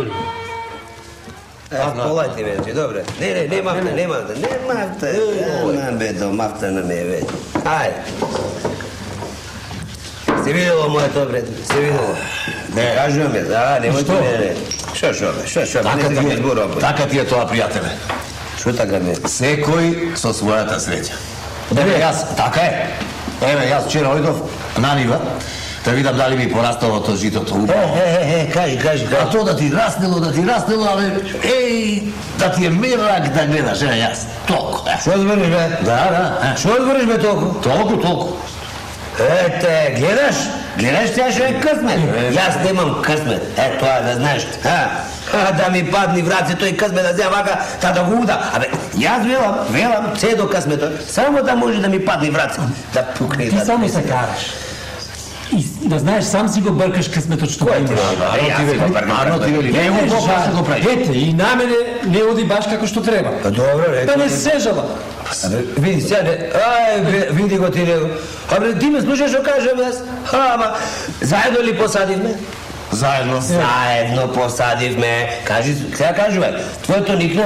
dori. Polaj ti veći, dobro. Ne mafta, ne mafta. Nemam bedo, mafta nam je već. Ajde. Si vidjelo moje to, bre? Si vidjelo? Ne. Kažu mi, da, nemoj ti mene. Što? Taka ti je to, prijatelje. Što taka mi je? Sekoj so svojata sreća. Taka je. Evo, jaz včeraj ojdov na niva, da vidim da li mi porastalo to žito, to ubo. Kaži. A to da ti rasnilo, ali da ti je mirak da gledaš, jaz, toliko. Što odvoriš, be? Da. Što odvoriš, be, toliko? Toliko. Te, gledaš ti ja što je kasmet? Ja nemam kasmet, to je da znaš. Da mi padni vraci, to je kasmet da zja vaka, tada guda. Ja velam, cedo kasmeto, samo da može da mi padni vraci, da pukne. Ti samo se karaš. I da znaš, sam si go brkaš kasmet od što ga imaš. Arno ti veli, ne ubo pa se go pravi. Ete, i na mene ne odi baš kako što treba. Pa dobro, Da ne sežala. Vidi, sjade, vidi go ti nego. A bre, ti me slušaš što kažem jaz? Zajedno li posadiv me? Zajedno posadiv me. Kaži, kada kažu, tvoje to nikna?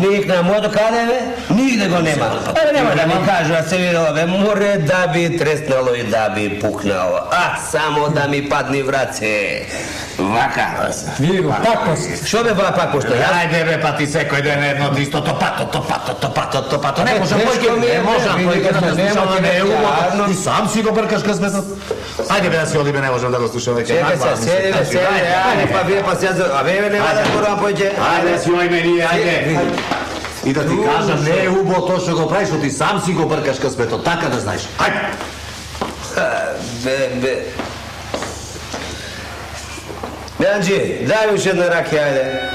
Nikna, moje do kada je? Nigde go nema. Nema da mi kažu, da se vidjelo, more da bi tresnalo i da bi puknalo. Samo da mi padni vrace. Vaka. Vidi go, tako si. Što me pak pošto? Ajde be, pa ti sekoj da je jedno isto to pato. Ne možem ti sam si go brkaš kasmetom. Ajde be da si odime, ne možem da go slušam već. Čekaj se, sjedi, ajde pa sjedi, a veve nema da moram pođe. Ajde si oj meni, ajde. I da ti kažem, ne ubo to što go praviš, što ti sam si go brkaš kasmetom, taka da znaš. Ajde. Be. Janđi, daj mi još jedno rakije, ajde.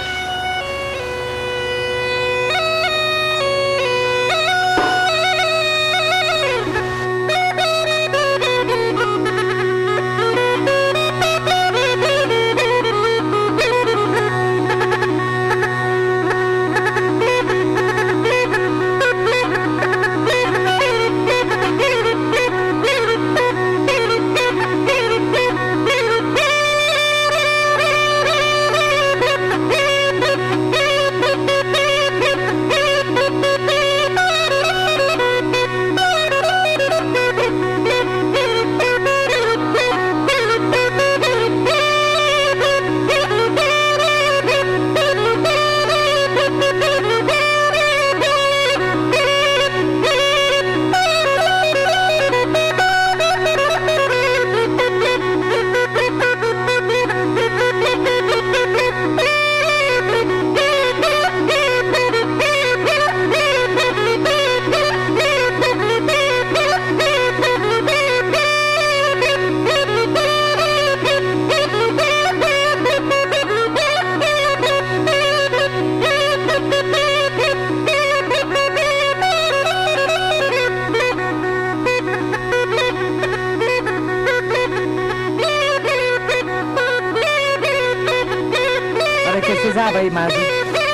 Zabavi, Mazi.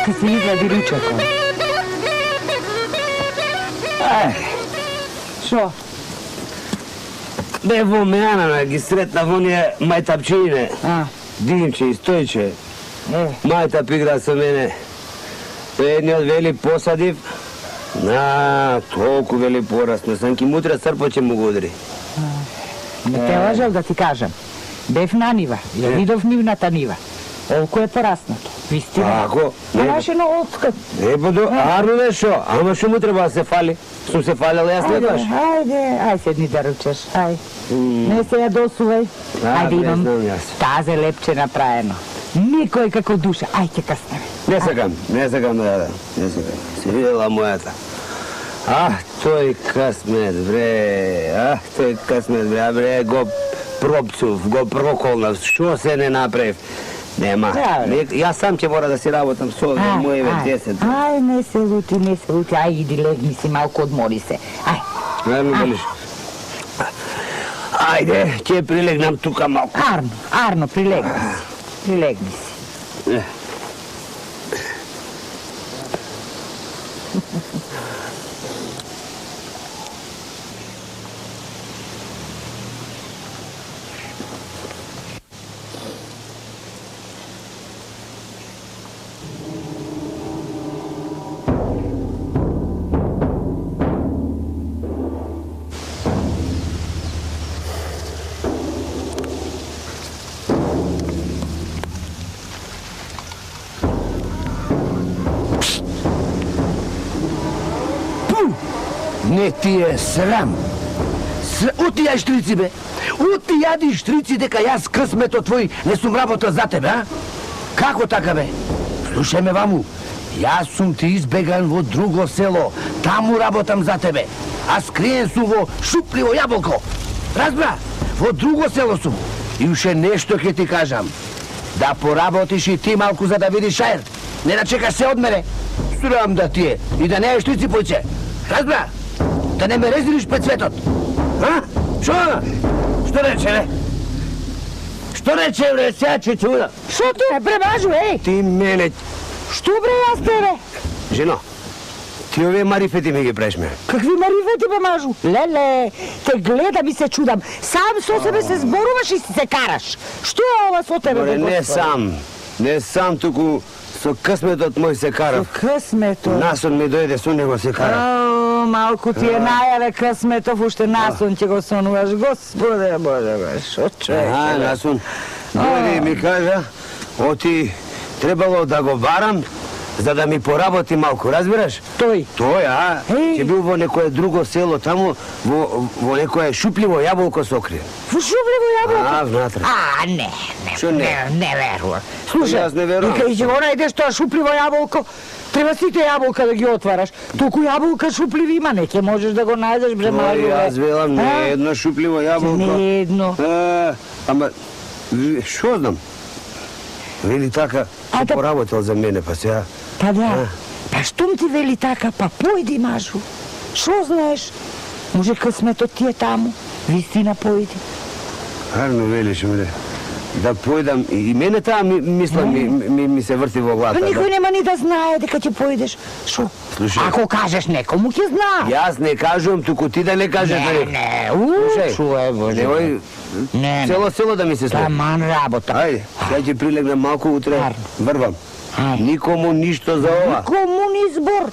Ti si izgledi ručakom. Šo? Bevo me Ana, gi sretna, on je majtapčine. Dimče i stojče. Majtap igra sa mene. Jedni od veli posadiv. Toliko veli porasno sam, ki mutra srpo će mu gudri. Ne te lažem da ti kažem. Bef na niva, je vidov nivnata niva. Ovko je porasnato. Istina. Ako? Znaš jedno otkad. Arno nešto, ama što mu treba da se fali? Su se falila, ja ne baš. Ajde, sedni da ručaš, aj. Ne se ja dosuvaj. Ajde imam taze lepče napravljeno. Nikoj kako duša, ajde kasnije. Ne sakam, da. Si vidjela moja ta. To je kasmet, bre. A bre, go probcov, go prokolnav, što se ne napravi. Nema. Ja sam će mora da si rabotam s ovdje, moje već 10. Aj, ne se luti, aj, idi legni si malko, odmori se. Aj. Ajde, će prilegnam tuka malko. Arno, prilegni si. Не ти е срам. Ути ја штрици, бе. Ути јади штрици дека јас късмето твој не сум работа за тебе, а? Како така, бе? Слушај ме ваму. Јас сум ти избеган во друго село. Таму работам за тебе. А скриен сум во шупливо јаболко. Разбра? Во друго село сум. И уште нешто ќе ти кажам. Да поработиш и ти малку за да видиш шајер. Не да чекаш се од мене. Срам да ти е. И да не еш штрици појце. Разбра? Да не ме резилиш пред светот. А? Шо? Што рече, бе? Што рече, бре? Сега ќе чуда. Шо ти е, бре, Мажу, еј? Ти мене... Што, бре, јас тебе? Жено, ти овие марифети ми ги преш ме. Какви марифети, бе, Мажу? Леле, те гледам и се чудам. Сам со себе се зборуваш и се караш. Што е ова со тебе, бе, Не Господи? сам. Не сам, туку со късметот мој се карав. Со късмето. Насон ми дојде, со него се карав. О, малку ти е најаве късметов, уште насон ќе го сонуваш. Господе Боже, бе, шо човек? Насон. Дојде и ми кажа, оти требало да го барам, за да ми поработи малку, разбираш? Тој. Тој, а? Еј. Ќе бил во некое друго село, таму, во некое шупливо јаболко сокрие. Во шубливо јаболко? внатре. А, не, Шо не? не верувам. Слушај, Јас не верувам. вика, иđe го најдеш тоа шупливо јаболко, треба сите јаболка да ги отвараш. Толку јаболка шупливи има, не ќе можеш да го најдеш, бре, Мајло. Јас велам, не А? е едно шупливо јаболко. Не едно. Ама, шо знам? Вели така, А се да- поработил за мене, па сега... Па да, па штом ти вели така, па појди, Мажу. Шо знаеш? Може късметот ти е таму, вистина појди. Харно велиш, ме, да појдам, и мене таа мисла ми се врти во главата. Па никој нема ни да знае дека ќе појдеш. Шо? Слушај. Ако кажеш некому, ќе знае. Јас не кажувам, туку ти да не кажеш. Не, Слушај, чуе, Боже. Немој Не, цело село да ми се слети. Таман работа. Ајде, ја ќе прилегнам малку утре, Харно. врвам. Ајде. Никому ништо за ова. Кому ни збор?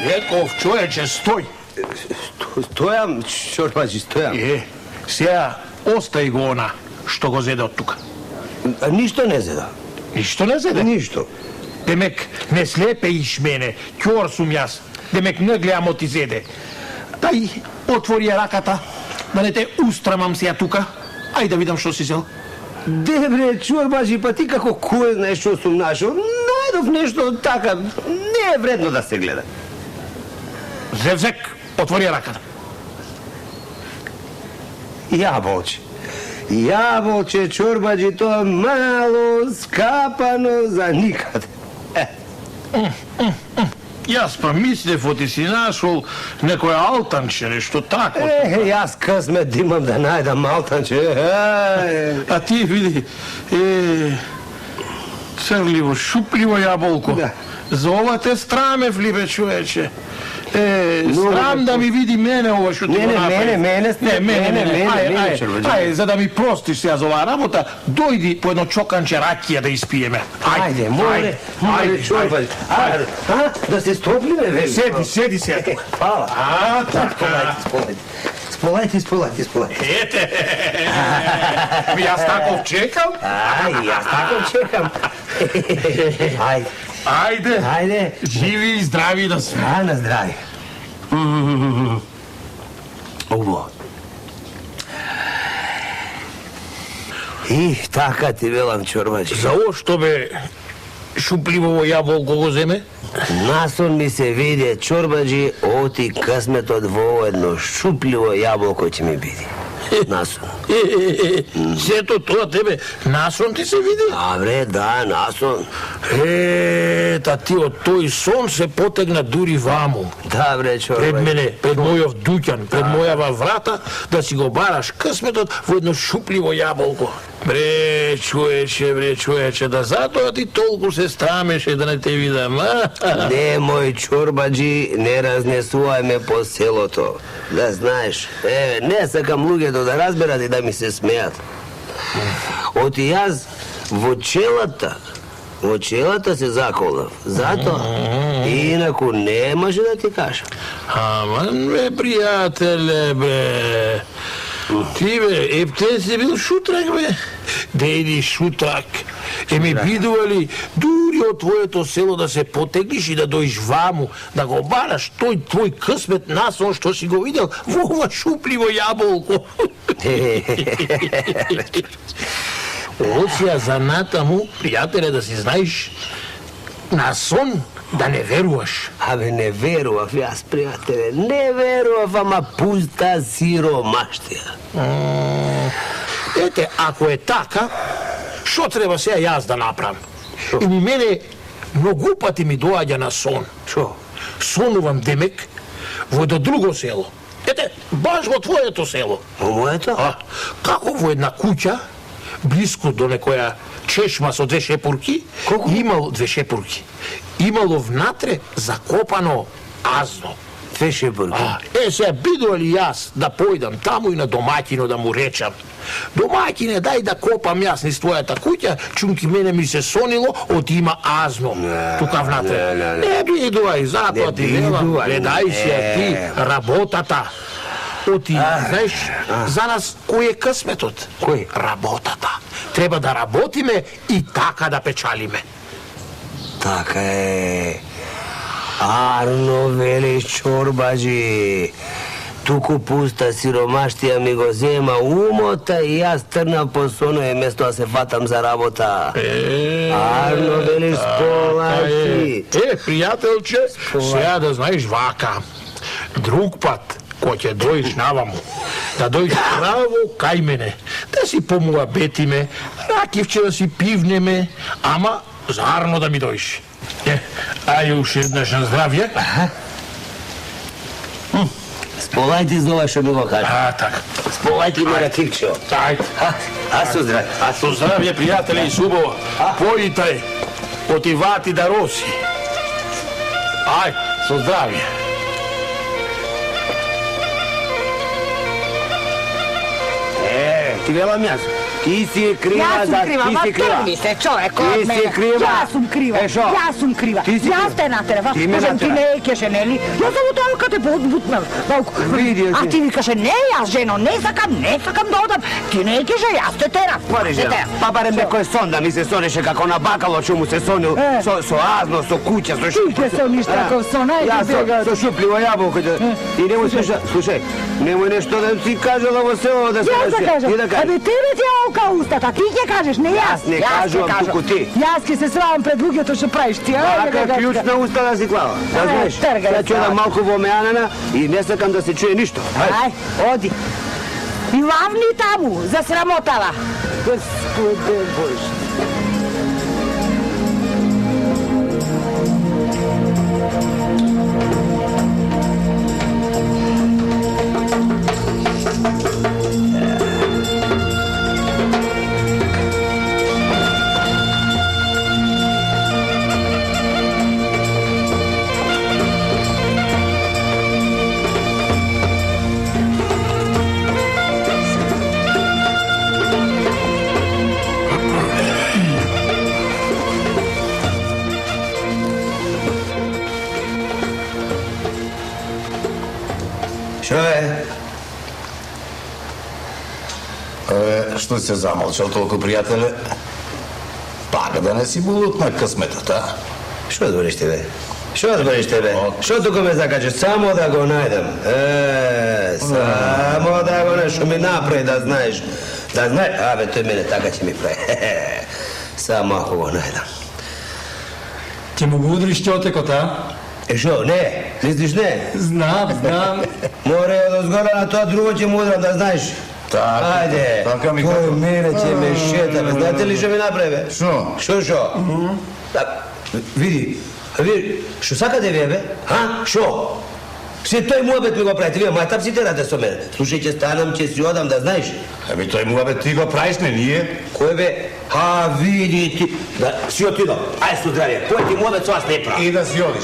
Реков, човече, стој. Стојам, чорбаджи, стојам. Сега остај го она што го зеде од тука. Ништо не зеда. Ништо не зеде. Ништо. Демек не слепеиш мене, ќор сум јас. Демек не гледам оти зеде. Дај, отвори ја раката, да не те устрамам сега тука. Ајде да видам што си зел. Дебре, чорбаджи, па ти како кој знаеш што сум нашол? Најдов нешто така, не е вредно да се гледа. Зевзек, отвори ја раката. Јаболче. Јаболче, чорбаджи, тоа мало, скапано за никаде. Јас па мислев, оти си нашол некој алтанче, нешто тако. Јас късмет да имам да најдам алтанче. А ти види, црливо, шупливо јаболко. Да. За ова те страмев ли, бе, човече? Много Срам ме да ми види мене ова што ти Не, го не, направи. мене сте, мене, Ајде, чорбаджи. ајде, за да ми простиш сега за оваа работа, дојди по едно чоканче ракија да испиеме. Ајде, моле, чорбаджи. Да се стоплиме, вели. Седи сега тука. Фала. А, така. Spolite. Ete, jaz tako čekam? Jaz tako čekam. Ajde. Živi i zdravi da smo. Na zdravje. Ovo. I taka ti velam, čorbači. Za ovo što be šupljivo jabolko go zeme? Nason mi se vidje, čorbađi, ovo ti kasmet odvojedno, šupljivo jabolko će mi biti. Nason. Sve to tebe nason ti se vidi? Dobre, da, nason. Ta ti od toj son se potegna duri vamo. Dobre, čorbađi. Pred mene, pred mojov dućan, pred mojava vrata, da si go baraš kasmetot v jedno šupljivo jabolko. Bre, čuječe, da zato ti toliko se stameše da ne te vidam, a? Nemoj, čorbađi, ne raznesuvaj me po selo to. Da znaš, ne sakam luge da razberati da mi se smijat. Oti jaz vočelata se zakolav. Zato inaku ne može da ti kažem. Aman, bre, prijatelje, bre. Ti, bre, te si bil šutrak, bre. Dejdi šutrak. Mi biduvali duri od tvojeto selo da se potegniš i da dojiš vamu, da go baraš toj tvoj kasmet nason što si go vidjel, vova šupljivo jabolko. Lucija zanata mu, prijatelje, da si znaš, nason da ne veruvaš. Abe, ne veruvav, jas, prijatelje, ne veruvav, ama pusta siromaštija. Ete, ako je taka, što treba se jaz da napravim? I mi mene mnogo pati mi dođa na son. Čo? Sonuvam demek vo jedno drugo selo. Ete, baš vo tvoje to selo. Ovo je to? A, kako vo jedna kuća, blisko do nekoja češma со две шепурки, имало две шепурки. Имало внатре закопано азно. Две шепурки? Сега бидували јас да појдам таму и на домаќино да му речам: домаќине, дај да копам јас низ твојата куќа, чунки мене ми се сонило, од има азно тука внатре. Не бидувај, затоа ти велам, гледај си ја ти работата. Оти, знаеш, за нас кој е късметот? Кој? Работата. Треба да работиме и така да печалиме. Така е. Арно велиш, чорбаджи. Туку пуста сиромаштија ми го зема умота и јас трнав по соно место да се фатам за работа. Арно велиш, сполајки. Пријателче, сега да знаеш вака. Друг пат, кој ќе дојдеш наваму, да дојдеш право кај мене, да си помуабетиме, ракивче да си пивнеме, ама зарно да ми дојдеш. Ајде уште еднаш на здравје. Сполајте за ова што ми го кажа. Така. Сполајте на ракивче. Ајде. А со здравје. Со здравје, пријателе, и субово. Појитај, отивати да роси. Ајде, со здравје. Ти велам јас. Ти си крива Ja за... sam kriva, Ти ma си крива. trgni se čovek Ti od si mene. kriva. Ja sam kriva, E, šo? ja sam kriva. Ti si Ja kriva. te natera, Ti me kažem ti natera. ne kеше, neli? Ja sam u tome kad te podbutnam. Vidio A si. ti mi kaže, ne ja ženo, ne sakam da odam. Ti ne kеше, ja te teram. Pa barem neko je son da mi se soneše kako na bakalo ću mu se sonil so azno, so kuća, so šupljivo. Ti te soniš takav son, ajde Ja bjega. so šupljivo jabolko. I nemoj slušaj, nemoj nešto da si kaže ovo selo da se Ja neće. se kažem, Ti da a kažeš. bi ti mi ti oka ustata, ti ke kažeš, ne ja. ne kažu vam tuku ti. Jaz ke se sravam pred druge to što praviš ti. Taka ključna usta da si klava. Da znaš, trgaj ja ću se. da malko vomeanana i ne sakam da se čuje ništa. Aj, odi. I lavni tamu, zasramotala. Gospode Bože. Što je? Што се замолчал толку, пријателе? Пак да не си булут на късметот, а? Што збориш тебе? Што збориш тебе? Што тука ме закачаш? Само да го најдам. Само да го најдам, што ми направи да знаеш. Да знаеш, абе, тој мене така ќе ми прави. Само ако го најдам. Ти му го удриш ќотекот, а? Што, не? Мислиш не? Знам. Море од озгора на тоа друго ќе му удрам, да знаеш. Така, Ајде, така ми кој мене ќе ме шета, бе. Знаете ли што ми направи, бе? Што? Што? Види, што сакате вие, бе? А? Што? Се тој муабет ми го правите, вие мајтап си терате со мене. Слушај, ќе станам, ќе си одам, да знаеш. Еми, тој муабет ти го правиш, не ние? Кој бе? А, види ти. Да, си отидам. Ајде со здравие. Кој ти муабет со вас не прави? И да си одиш.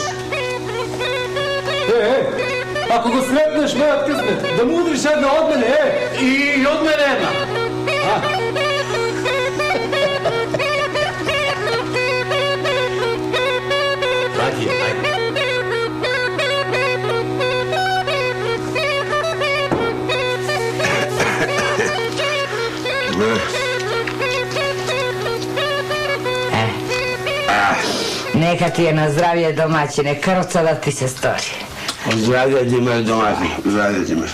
Ако го сретнеш мојот късмет, да му удриш една од мене, и од мене една. Раки, ајде. Нека ти е на здравие, домаќине, крца да ти се стори. Здравје ти ме, домашни. Здравје ти ме.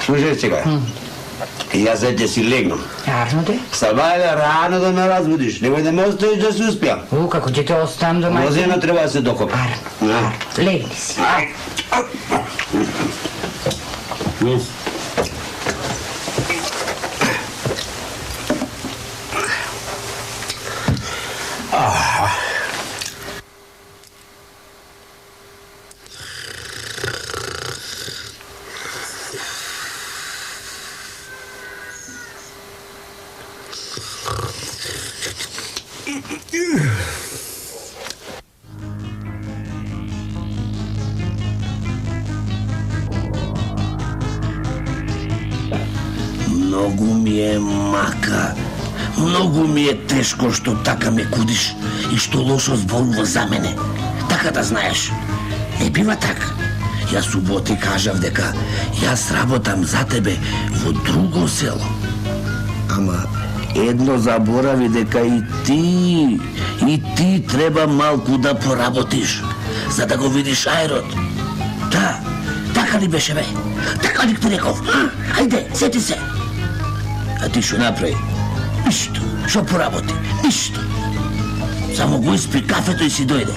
Слушај сега. Јас ќе си легнам. Јарно де? Сабајле, рано да ме разбудиш. Немој да ме оставиш да се успеам. Како ќе те оставам, домаќине? Возено треба да се докопа. Легни си. Многу ми е мака. Многу ми е тешко што така ме кудиш и што лошо зборува за мене. Така да знаеш. Не бива така. Јас суботи кажав дека јас работам за тебе во друго село. Ама едно заборави дека и ти треба малку да поработиш, за да го видиш аерот. Да, така ли беше, бе? Така ли ти реков? Ајде, сети се. А ти што направи? Ништо. Што поработи? Ништо. Само го испи кафето и си дојде.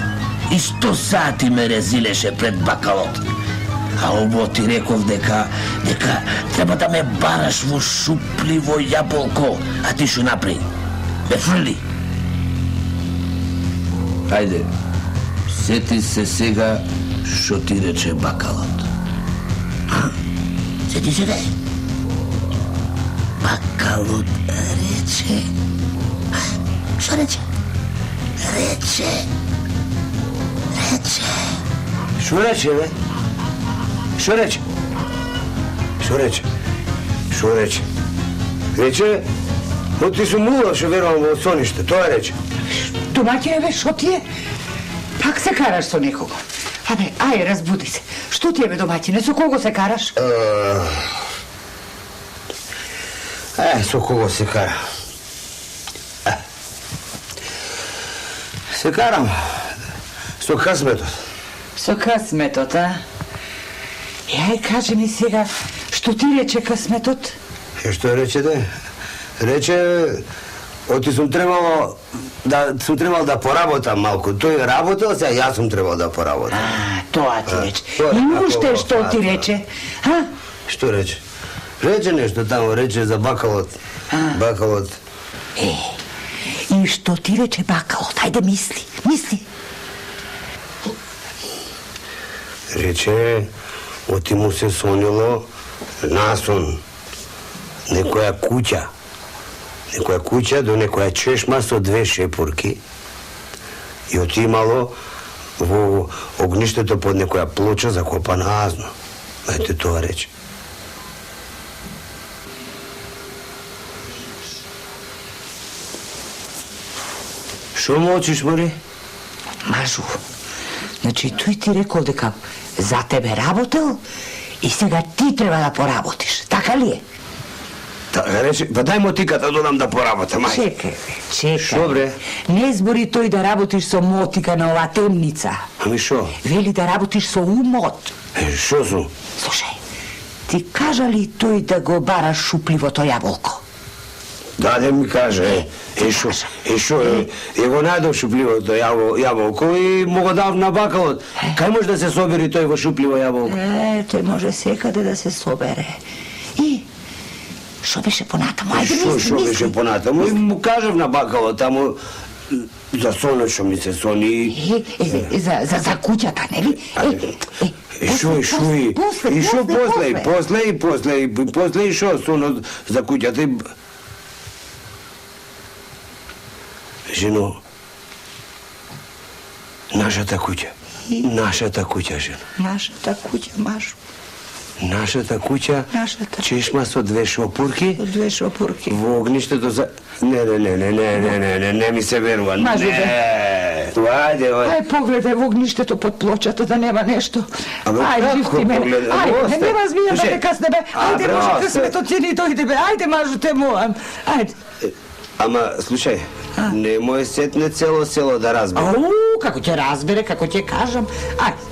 И 100 сати ме резилеше пред бакалот. А обо ти реков дека треба да ме бараш во шупливо јаболко. А ти што направи? Ме фрли. Ајде, сети се сега што ти рече бакалот. Сети се, бе? Бакалот рече... Што рече? Рече... Што рече, бе? Што рече? Што рече? Што рече? Рече... Но ти сум мула што верувам во сониште, тоа рече. Домаќине, бе, што ти е? Пак се караш со некого. Абе, ај, разбуди се. Што ти е, бе, домаќине? Со кого се караш? Со кого се кара? Се карам со късметот. Со късметот, а? Јај, кажи ми сега, што ти рече късметот? Што рече, де? Рече, оти сум требало да поработам малку. Тој работел, сега јас сум требал да поработам. Тоа ти рече. И уште што ти рече? Што рече? Рече нешто тамо, рече за бакалот. Бакалот. И што ти рече бакалот? Ајде мисли. Рече, оти му се сонило насон. Некоја куќа до некоја чешма со 2 шепурки и отимало во огништето под некоја плоча закопана азно. Ете тоа рече. Шо молчиш, Мари? Мажу, значи тој ти рекол дека за тебе работел и сега ти треба да поработиш, така ли е? Па дај мотиката, додам да поработам, ај. Чекај. Шо, бре? Не збори тој да работиш со мотика на оваа темница. Ами шо? Вели да работиш со умот. Шо су? Слушај, ти кажа ли тој да го бараш шупливото јаболко? Да ми каже, шо, го најдов шупливото јаболко и му го дав на бакалот. Кај може да се собери тој во шупливо јаболко? Тој може секаде да се собере. И, шо беше понатаму? Ајде, мисли. Шо беше понатаму? И му кажав на бакалот, таму за сонот што ми се сони. За куќата, нели? И шо, и шо после, и шо сонот за куќата. Жено, нашата куќа, жено. Нашата куќа, Машо. Нашата куќа, чешма со 2 шопурки. Со 2 шопурки. Во огништето за... Не ми се верува. Мажу, Ајде. Ај, погледај во огништето под плочата да нема нешто. Ајде, живти мене. Ајде, нема змија да те касне, бе. Ајде, може късметот ќе ни дојде, бе. Ајде, Мажу, те молам. Ајде. Ама, слушај, немој сетне цело село да разбере. Ау, како ќе разбере, како ќе кажам. Ајде.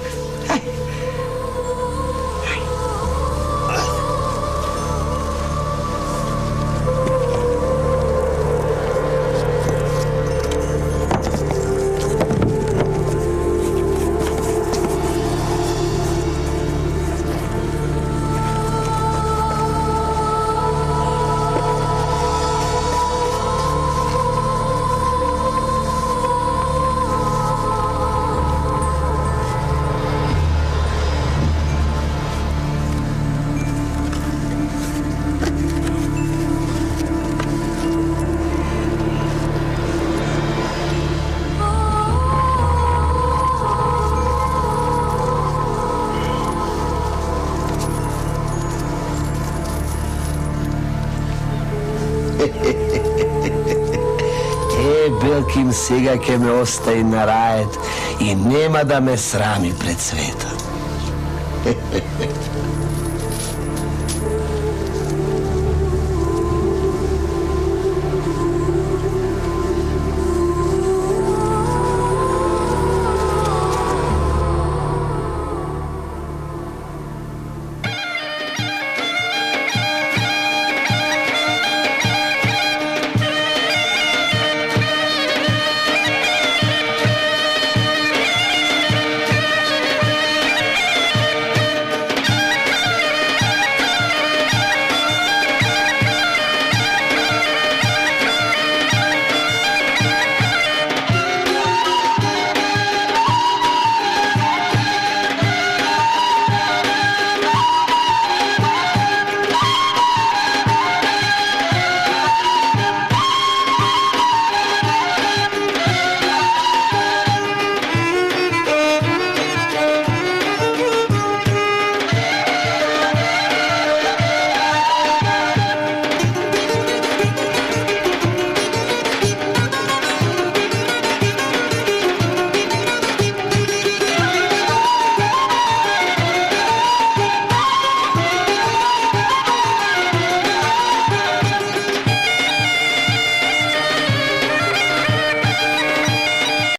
Белким сега ќе ме остави на рајет и нема да ме срами пред светот.